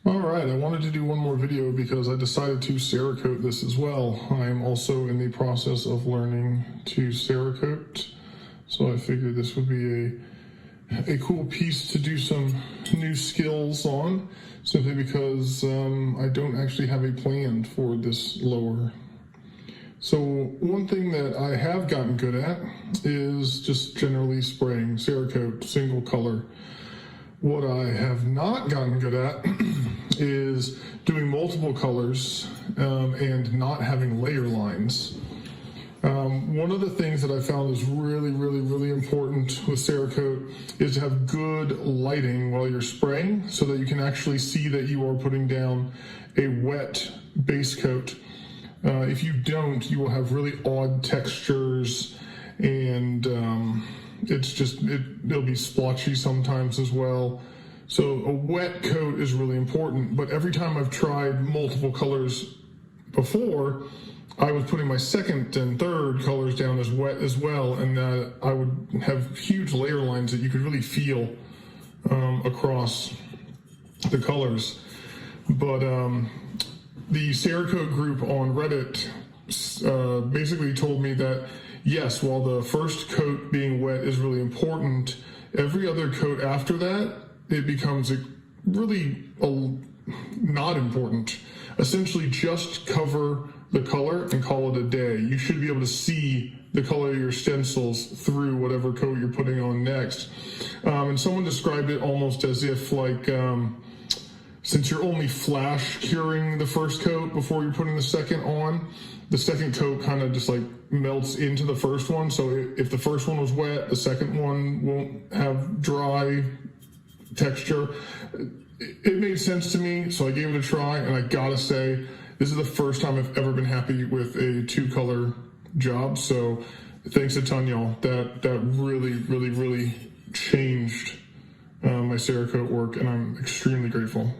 All right, I wanted to do one more video because I decided to Cerakote this as well. I am also in the process of learning to Cerakote, so I figured this would be a cool piece to do some new skills on, simply because I don't actually have a plan for this lower. So one thing that I have gotten good at is just generally spraying Cerakote single color. What I have not gotten good at is doing multiple colors and not having layer lines. One of the things that I found is really important with Cerakote is to have good lighting while you're spraying so that you can actually see that you are putting down a wet base coat. If you don't, you will have really odd textures, and it'll be splotchy sometimes as well. So a wet coat is really important, but every time I've tried multiple colors before, I was putting my second and third colors down as wet as well, and I would have huge layer lines that you could really feel across the colors. But the Cerakote group on Reddit basically told me that yes, while the first coat being wet is really important, every other coat after that, it becomes really not important. Essentially just cover the color and call it a day. You should be able to see the color of your stencils through whatever coat you're putting on next. And someone described it almost as if since you're only flash curing the first coat before you're putting the second on, the second coat kind of just like melts into the first one. So if the first one was wet, the second one won't have dry texture. It made sense to me, so I gave it a try, and I gotta say, this is the first time I've ever been happy with a two-color job. So thanks a ton, y'all. That really changed my Cerakote work, and I'm extremely grateful.